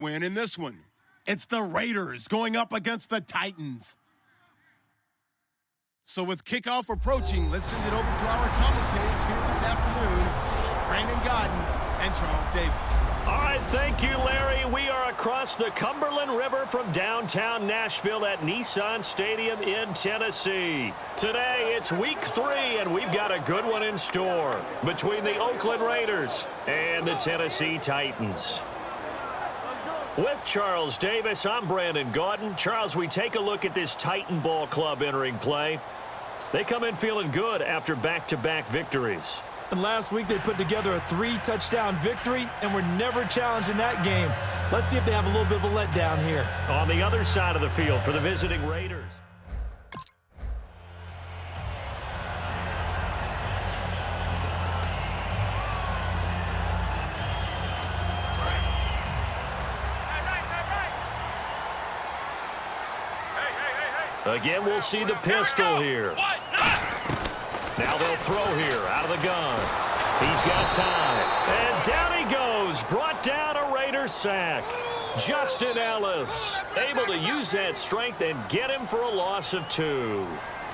win in this one. It's the Raiders going up against the Titans. So with kickoff approaching, let's send it over to our commentators here this afternoon, Brandon Godden and Charles Davis. All right, thank you, Larry. We are across the Cumberland River from downtown Nashville at Nissan Stadium in Tennessee. Today, it's week 3, and we've got a good one in store between the Oakland Raiders and the Tennessee Titans. With Charles Davis, I'm Brandon Gaudin. Charles, we take a look at this Titan Ball Club entering play. They come in feeling good after back-to-back victories. And last week they put together a 3-touchdown victory and were never challenged in that game. Let's see if they have a little bit of a letdown here. On the other side of the field for the visiting Raiders. Again, we'll see the pistol here. Now they'll throw here out of the gun. He's got time. And down he goes. Brought down a Raiders sack. Justin Ellis able to use that strength and get him for a loss of 2.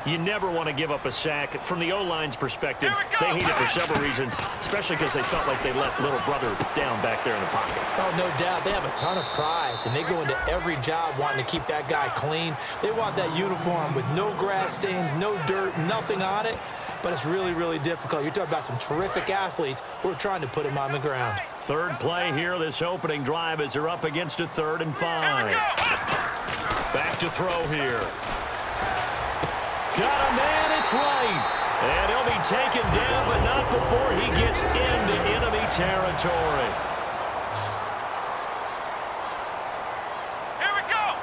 You never want to give up a sack. From the O-line's perspective, they hate it for several reasons, especially because they felt like they let little brother down back there in the pocket. Oh, no doubt. They have a ton of pride, and they go into every job wanting to keep that guy clean. They want that uniform with no grass stains, no dirt, nothing on it, but it's really, really difficult. You're talking about some terrific athletes who are trying to put him on the ground. Third play here, this opening drive, as they're up against a 3rd and 5. Back to throw here. Got a man, it's right. And he'll be taken down, but not before he gets into enemy territory. Here we go.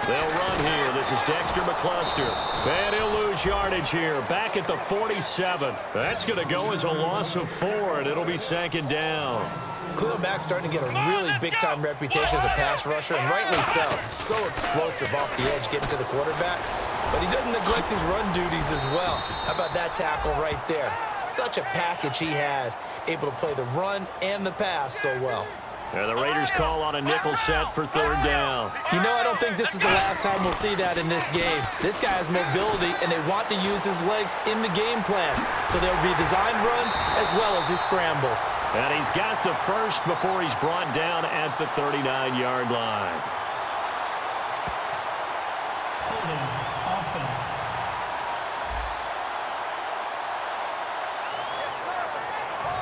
They'll run here. This is Dexter McCluster. And he'll lose yardage here. Back at the 47. That's going to go as a loss of 4, and it'll be 2nd down. Khalil Mack's starting to get a really big-time reputation as a pass rusher, and rightly so. So explosive off the edge getting to the quarterback. But he doesn't neglect his run duties as well. How about that tackle right there? Such a package he has, able to play the run and the pass so well. And the Raiders call on a nickel set for 3rd down. You know, I don't think this is the last time we'll see that in this game. This guy has mobility, and they want to use his legs in the game plan. So there'll be designed runs as well as his scrambles. And he's got the first before he's brought down at the 39-yard line. Holding offense.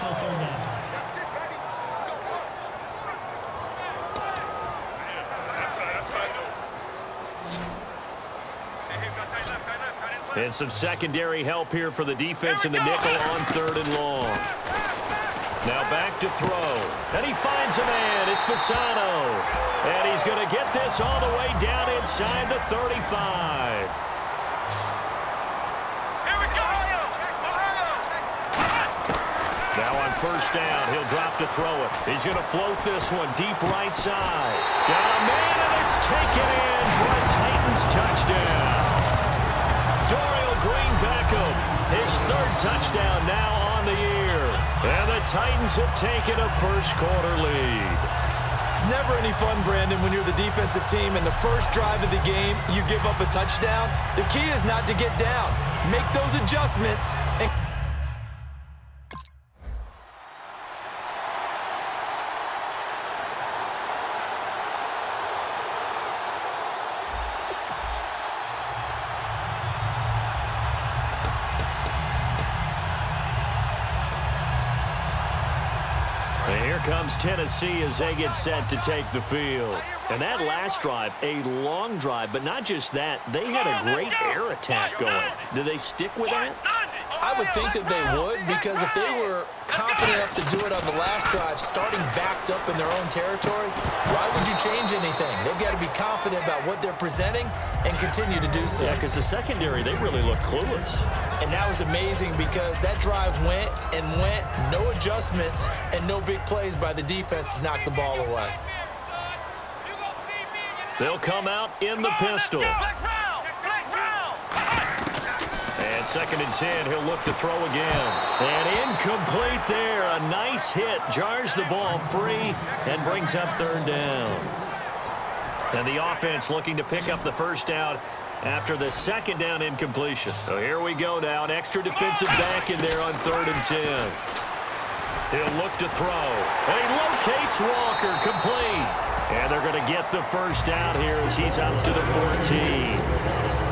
Still 3rd down. And some secondary help here for the defense in the nickel on 3rd and long. Now back to throw. And he finds a man. It's Fasano. And he's going to get this all the way down inside the 35. Now on 1st down, he'll drop to throw it. He's going to float this one deep right side. Got a man, and it's taken in for a Titans touchdown. Dorial Green Beckham, his 3rd touchdown now on the year. And the Titans have taken a first-quarter lead. It's never any fun, Brandon, when you're the defensive team and the first drive of the game, you give up a touchdown. The key is not to get down. Make those adjustments and comes Tennessee as they get set to take the field. And that last drive, a long drive, but not just that, they had a great air attack going. Do they stick with that? I would think that they would, because if they were confident enough to do it on the last drive, starting backed up in their own territory, why would you change anything? They've got to be confident about what they're presenting and continue to do so. Yeah, because the secondary, they really look clueless. And that was amazing because that drive went and went, no adjustments, and no big plays by the defense to knock the ball away. They'll come out in the pistol. And And 2nd and 10, he'll look to throw again. And incomplete there. A nice hit. Jars the ball free and brings up 3rd down. And the offense looking to pick up the first down after the 2nd down incompletion. So here we go now. An extra defensive back in there on 3rd and 10. He'll look to throw. And he locates Walker, complete. And they're going to get the first down here as he's out to the 14.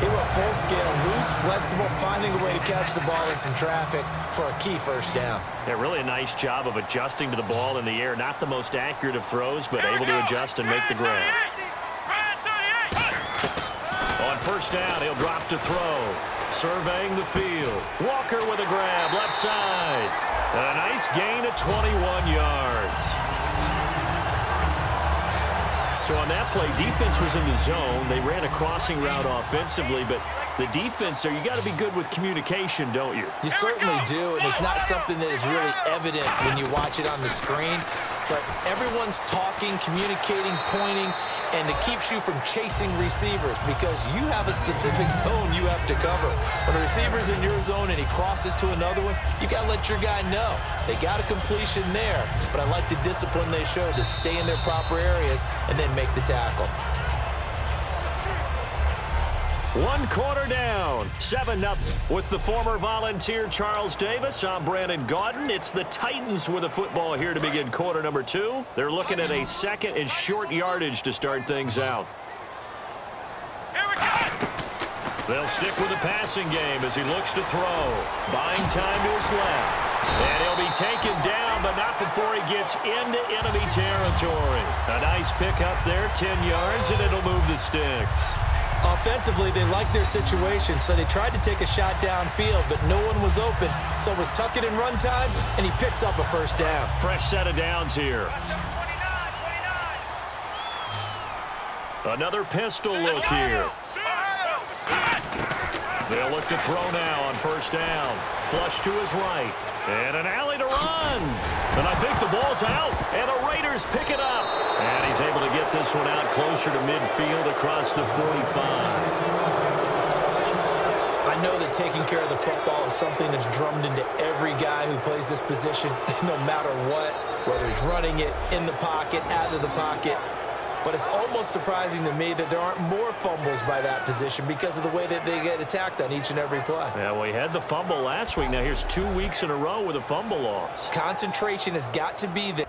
He went full scale, loose, flexible, finding a way to catch the ball in some traffic for a key first down. Yeah, really a nice job of adjusting to the ball in the air. Not the most accurate of throws, but able to adjust and make the grab. On first down, he'll drop to throw. Surveying the field. Walker with a grab, left side. A nice gain of 21 yards. So on that play, defense was in the zone. They ran a crossing route offensively, but the defense there, you got to be good with communication, don't you? You certainly do, and it's not something that is really evident when you watch it on the screen. But everyone's talking, communicating, pointing, and it keeps you from chasing receivers because you have a specific zone you have to cover. When a receiver's in your zone and he crosses to another one, you got to let your guy know. They got a completion there, but I like the discipline they showed to stay in their proper areas and then make the tackle. 1 quarter down, 7-0 with the former Volunteer Charles Davis. I'm Brandon Gaudin. It's the Titans with a football here to begin quarter number 2. They're looking at a 2nd and short yardage to start things out. They'll stick with the passing game as he looks to throw. Buying time to his left. And he'll be taken down, but not before he gets into enemy territory. A nice pickup there, 10 yards, and it'll move the sticks. Offensively, they liked their situation, so they tried to take a shot downfield, but no one was open. So it was tuck it in run time, and he picks up a first down. Fresh set of downs here. Another pistol look here. They'll look to throw now on first down. Flush to his right. And an alley to run. And I think the ball's out. And the Raiders pick it up. And he's able to get this one out closer to midfield across the 45. I know that taking care of the football is something that's drummed into every guy who plays this position, no matter what, whether he's running it, in the pocket, out of the pocket. But it's almost surprising to me that there aren't more fumbles by that position because of the way that they get attacked on each and every play. Yeah, well, he had the fumble last week. Now here's 2 weeks in a row with a fumble loss. Concentration has got to be there.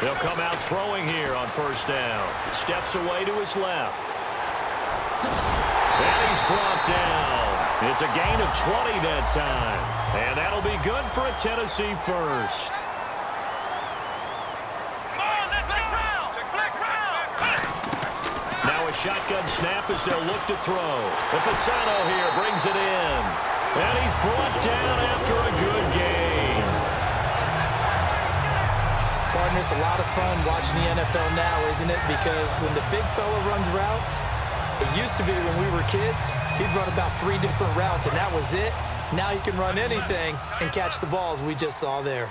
They'll come out throwing here on first down. Steps away to his left. And he's brought down. It's a gain of 20 that time. And that'll be good for a Tennessee first. Now a shotgun snap as they'll look to throw. And Fasano here brings it in. And he's brought down after a good game. Partner, it's a lot of fun watching the NFL now, isn't it? Because when the big fella runs routes, it used to be when we were kids, he'd run about 3 different routes, and that was it. Now he can run anything and catch the balls we just saw there.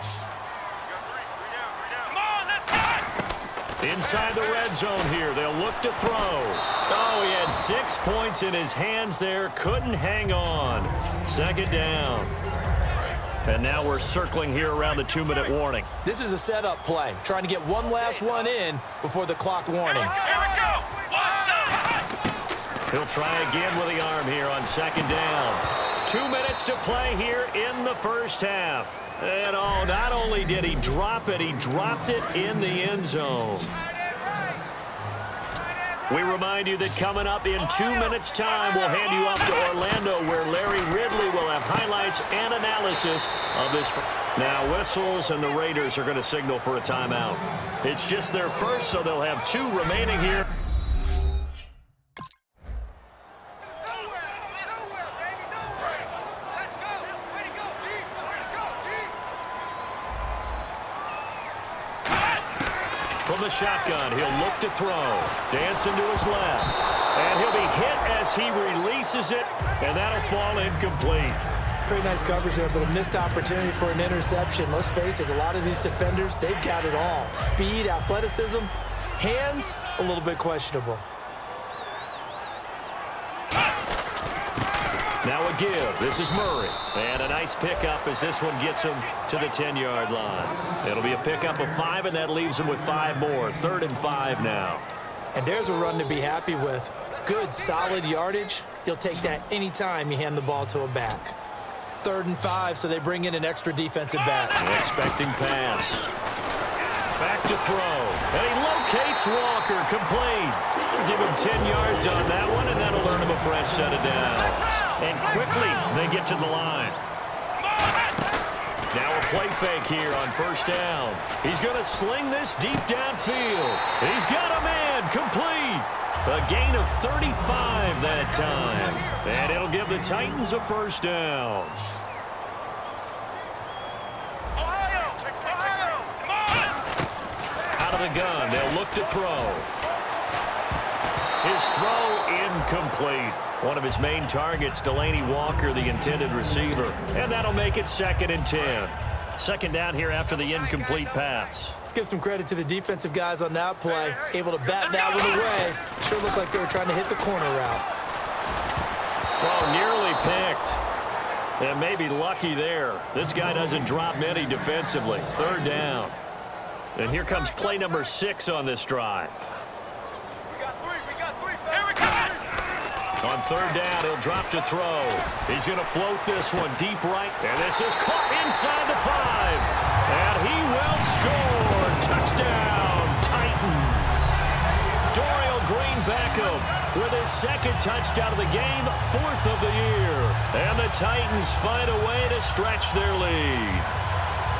Inside the red zone here, they'll look to throw. Oh, he had 6 points in his hands there, couldn't hang on. 2nd down. And now we're circling here around the 2-minute warning. This is a setup play, trying to get one last one in before the clock warning. He'll try again with the arm here on 2nd down. 2 minutes to play here in the first half. And oh, not only did he drop it, he dropped it in the end zone. We remind you that coming up in 2 minutes' time, we'll hand you off to Orlando, where Larry Ridley will have highlights and analysis of this. Now, whistles and the Raiders are going to signal for a timeout. It's just their first, so they'll have 2 remaining here. From the shotgun, he'll look to throw. Dancing to his left. And he'll be hit as he releases it, and that'll fall incomplete. Pretty nice coverage there, but a missed opportunity for an interception. Let's face it, a lot of these defenders, they've got it all. Speed, athleticism, hands, a little bit questionable. Now a give. This is Murray. And a nice pickup as this one gets him to the 10-yard line. It'll be a pickup of 5, and that leaves him with 5 more. 3rd and 5 now. And there's a run to be happy with. Good, solid yardage. You'll take that anytime you hand the ball to a back. 3rd and 5, so they bring in an extra defensive back. Expecting pass. Back to throw. And he locates Walker, complete. Give him 10 yards on that one, and that'll earn him a fresh set of downs. And quickly, they get to the line. Now a play fake here on 1st down. He's going to sling this deep downfield. He's got a man, complete. A gain of 35 that time. And it'll give the Titans a 1st down. Out of the gun, they'll look to throw. His throw incomplete. One of his main targets, Delaney Walker, the intended receiver. And that'll make it 2nd and 10. 2nd down here after the incomplete pass. Let's give some credit to the defensive guys on that play. Able to bat that one away. Sure looked like they were trying to hit the corner route. Well, nearly picked. And maybe lucky there. This guy doesn't drop many defensively. 3rd down. And here comes play number 6 on this drive. On 3rd down, he'll drop to throw. He's going to float this one deep right. And this is caught inside the 5. And he will score. Touchdown, Titans. Dorial Green Beckham with his 2nd touchdown of the game, 4th of the year. And the Titans find a way to stretch their lead.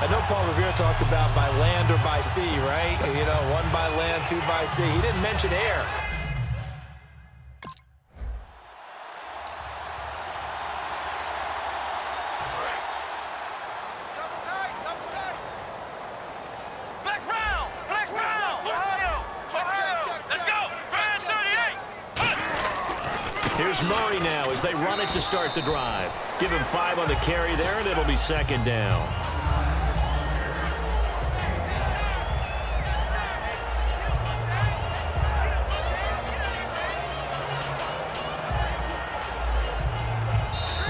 I know Paul Revere talked about by land or by sea, right? You know, 1 by land, 2 by sea. He didn't mention air. Here's Murray now as they run it to start the drive. Give him 5 on the carry there, and it'll be 2nd down.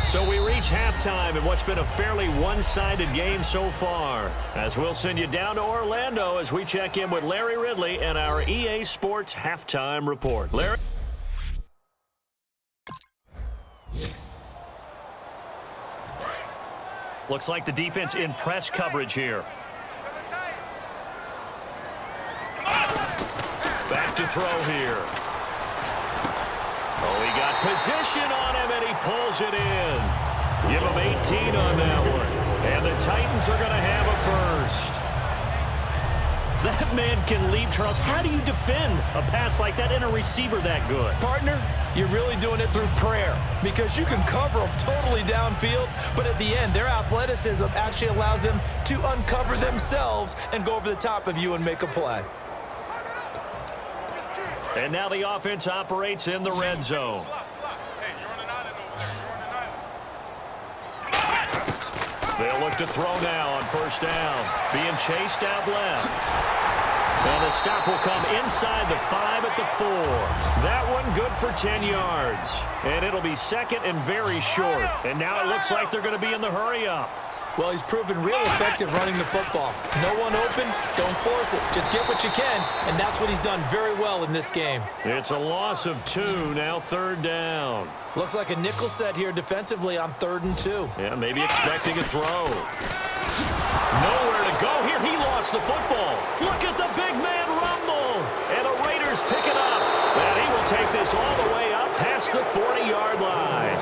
So we reach halftime in what's been a fairly one-sided game so far. As we'll send you down to Orlando as we check in with Larry Ridley and our EA Sports Halftime Report. Larry? Looks like the defense in press coverage here. Back to throw here. Oh, he got position on him, and he pulls it in. Give him 18 on that one. And the Titans are going to have a 1st. That man can leap, Charles. How do you defend a pass like that and a receiver that good? Partner, you're really doing it through prayer because you can cover them totally downfield, but at the end, their athleticism actually allows them to uncover themselves and go over the top of you and make a play. And now the offense operates in the red zone. They'll look to throw now on 1st down. Being chased out left. And the stop will come inside the 5 at the 4. That one good for 10 yards. And it'll be 2nd and very short. And now it looks like they're going to be in the hurry-up. Well, he's proven real effective running the football. No one open, don't force it. Just get what you can, and that's what he's done very well in this game. It's a loss of 2, now 3rd down. Looks like a nickel set here defensively on 3rd and 2. Yeah, maybe expecting a throw. Nowhere to go here. He lost the football. Look at the big man rumble. And the Raiders pick it up. And he will take this all the way up past the 40-yard line.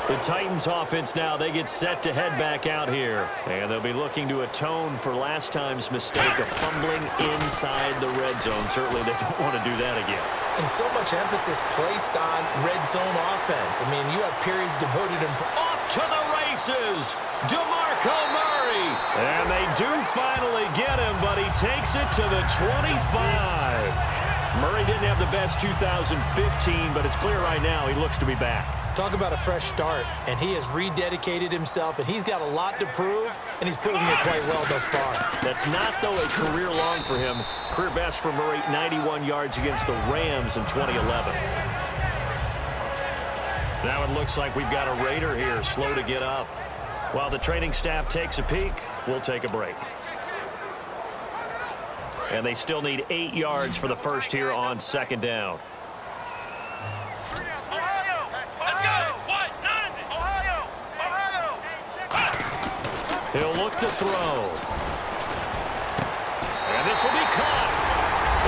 For the Titans offense now, they get set to head back out here. And they'll be looking to atone for last time's mistake of fumbling inside the red zone. Certainly they don't want to do that again. And so much emphasis placed on red zone offense. I mean, you have periods devoted in... Off to the races. DeMarco Murray And they do finally get him, but he takes it to the 25. Murray didn't have the best 2015, but it's clear right now he looks to be back. Talk about a fresh start, and he has rededicated himself, and he's got a lot to prove, and he's proving it quite well thus far. That's not, though, a career long for him. Career best for Murray, 91 yards against the Rams in 2011. Now it looks like we've got a Raider here, slow to get up. While the training staff takes a peek, we'll take a break. And they still need 8 yards for the first here on second down. He'll look to throw. And this will be caught.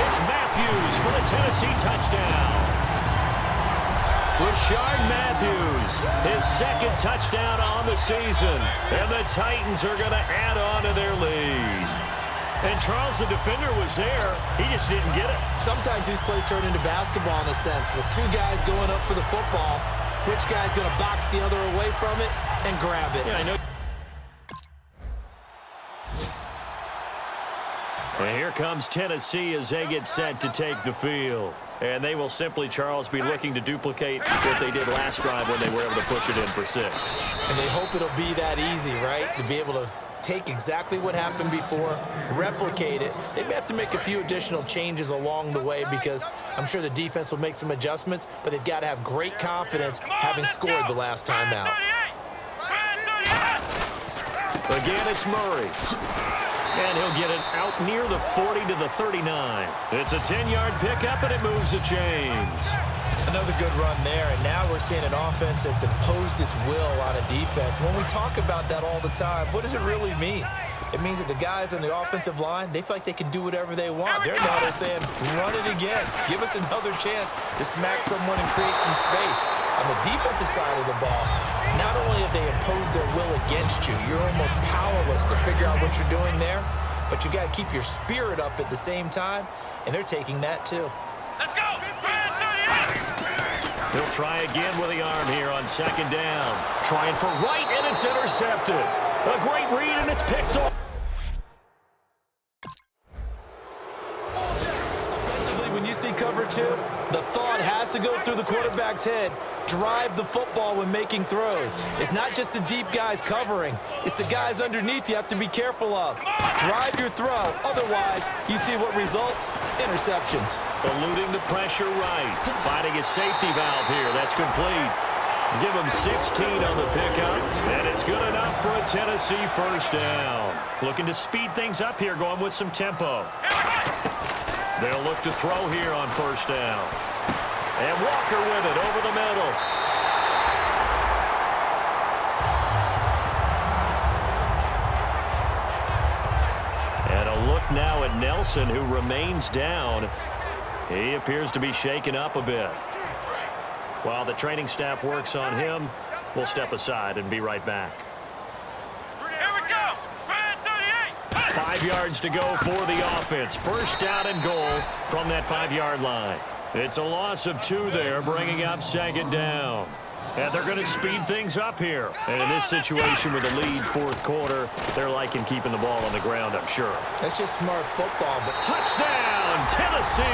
It's Matthews for the Tennessee touchdown. Rashard Matthews, his second touchdown on the season. And the Titans are going to add on to their lead. And Charles, the defender, was there. He just didn't get it. Sometimes these plays turn into basketball in a sense, with two guys going up for the football. Which guy's going to box the other away from it and grab it? Yeah, I know. And here comes Tennessee as they get set to take the field. And they will simply, Charles, be looking to duplicate what they did last drive when they were able to push it in for 6. And they hope it'll be that easy, right? To be able to take exactly what happened before, replicate it. They may have to make a few additional changes along the way because I'm sure the defense will make some adjustments, but they've got to have great confidence having scored the last time out. Again, it's Murray. And he'll get it out near the 40 to the 39. It's a 10-yard pickup, and it moves the chains. Another good run there, and now we're seeing an offense that's imposed its will on a defense. When we talk about that all the time, what does it really mean? It means that the guys on the offensive line, they feel like they can do whatever they want. They're now saying, run it again. Give us another chance to smack someone and create some space. On the defensive side of the ball, not only have they imposed their will against you, you're almost powerless to figure out what you're doing there, but you got to keep your spirit up at the same time, and they're taking that too. Let's go! He'll try again with the arm here on second down. Trying for right, and it's intercepted. A great read, and it's picked off. Offensively, when you see cover 2, the thought has to go through the quarterback's head. Drive the football when making throws. It's not just the deep guys covering. It's the guys underneath you have to be careful of. Drive your throw. Otherwise, you see what results? Interceptions. Eluding the pressure right. Finding a safety valve here. That's complete. Give him 16 on the pickup. And it's good enough for a Tennessee first down. Looking to speed things up here, going with some tempo. They'll look to throw here on first down. And Walker with it over the middle. And a look now at Nelson, who remains down. He appears to be shaken up a bit. While the training staff works on him, we'll step aside and be right back. Here we go! 38! 5 yards to go for the offense. First down and goal from that 5-yard line. It's a loss of 2 there, bringing up second down. And they're going to speed things up here. And in this situation with a lead fourth quarter, they're liking keeping the ball on the ground, I'm sure. That's just smart football. But Touchdown, Tennessee!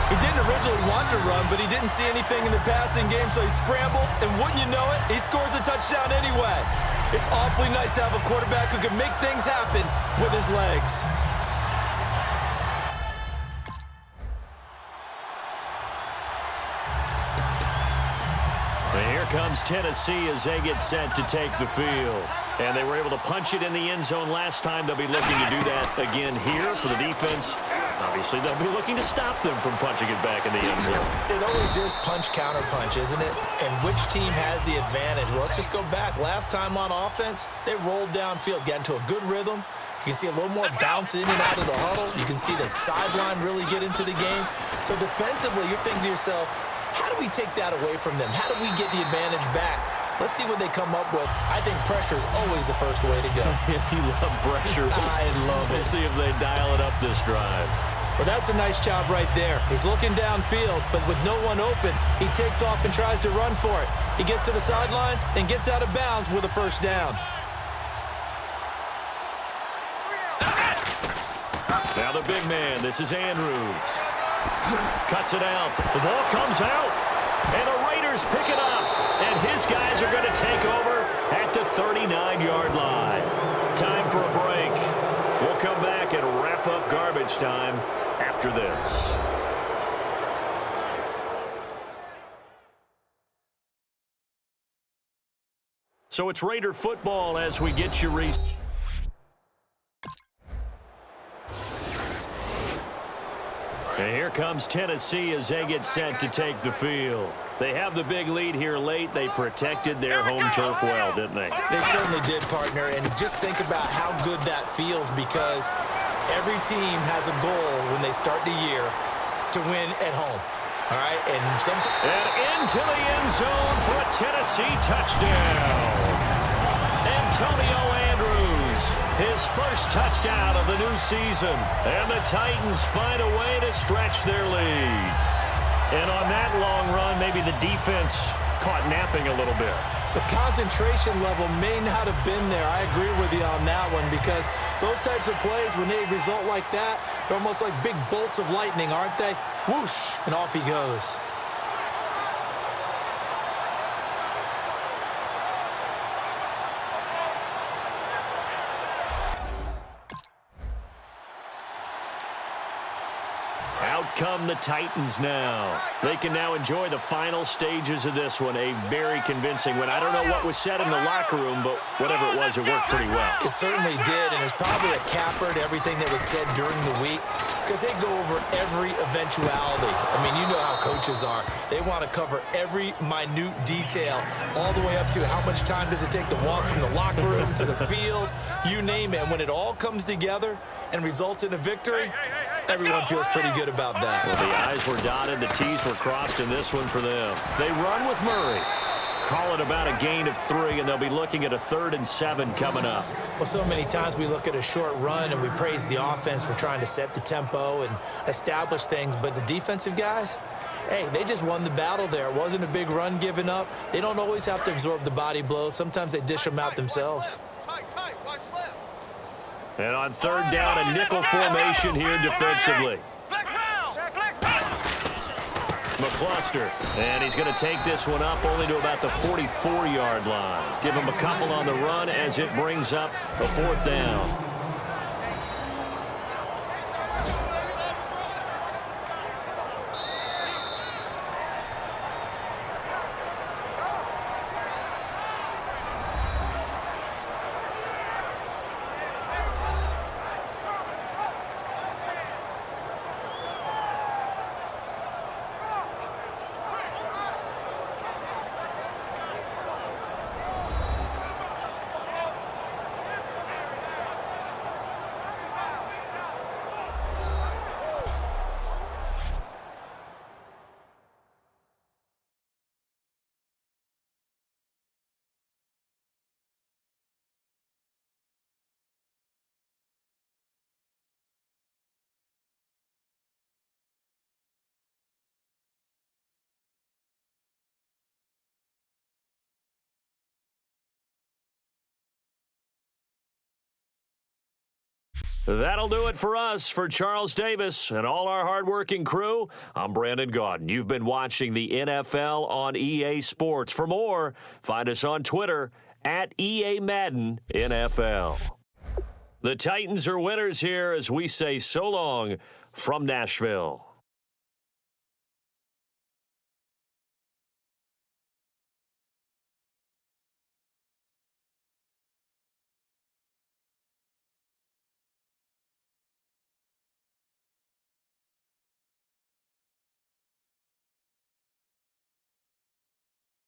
he didn't originally want to run, but he didn't see anything in the passing game, so he scrambled, and wouldn't you know it, he scores a touchdown anyway. It's awfully nice to have a quarterback who can make things happen with his legs. And here comes Tennessee as they get set to take the field. And they were able to punch it in the end zone last time. They'll be looking to do that again here for the defense. Obviously, they'll be looking to stop them from punching it back in the end zone. It always is punch-counter-punch, isn't it? And which team has the advantage? Well, let's just go back. Last time on offense, they rolled downfield, got into a good rhythm. You can see a little more bounce in and out of the huddle. You can see the sideline really get into the game. So defensively, you're thinking to yourself, how do we take that away from them? How do we get the advantage back? Let's see what they come up with. I think pressure is always the first way to go. You love pressure. I love it. We'll see if they dial it up this drive. Well, that's a nice job right there. He's looking downfield, but with no one open, he takes off and tries to run for it. He gets to the sidelines and gets out of bounds with a first down. Now the big man, this is Andrews. Cuts it out. The ball comes out. And the Raiders pick it up. And his guys are going to take over at the 39-yard line. Time for a break. We'll come back and wrap up garbage time after this. So it's Raider football as we get you And here comes Tennessee as they get set to take the field. They have the big lead here late. They protected their home turf well, didn't they? They certainly did, partner. And just think about how good that feels, because every team has a goal when they start the year to win at home. All right? And into the end zone for a Tennessee touchdown. Antonio Andrews, his first touchdown of the new season. And the Titans find a way to stretch their lead. And on that long run, maybe the defense caught napping a little bit. The concentration level may not have been there. I agree with you on that one, because those types of plays, when they result like that, they're almost like big bolts of lightning, aren't they? Whoosh, and off he goes. Out come the Titans now. They can now enjoy the final stages of this one. A very convincing win. I don't know what was said in the locker room, but whatever it was, it worked pretty well. It certainly did, and it's probably a capper to everything that was said during the week, because they go over every eventuality. I mean, you know how coaches are. They want to cover every minute detail, all the way up to how much time does it take to walk from the locker room to the field, you name it. And when it all comes together and results in a victory, everyone feels pretty good about that. Well, the I's were dotted, the T's were crossed in this one for them. They run with Murray. Call it about a gain of 3, and they'll be looking at a 3rd and 7 coming up. Well, so many times we look at a short run and we praise the offense for trying to set the tempo and establish things, but the defensive guys, hey, they just won the battle there. It wasn't a big run given up. They don't always have to absorb the body blows. Sometimes they dish them out themselves. And on 3rd down, a nickel formation here defensively. McCluster, and he's going to take this one up only to about the 44-yard line. Give him a couple on the run as it brings up a 4th down. That'll do it for us. For Charles Davis and all our hardworking crew, I'm Brandon Gaudin. You've been watching the NFL on EA Sports. For more, find us on Twitter at EA Madden NFL. The Titans are winners here as we say so long from Nashville.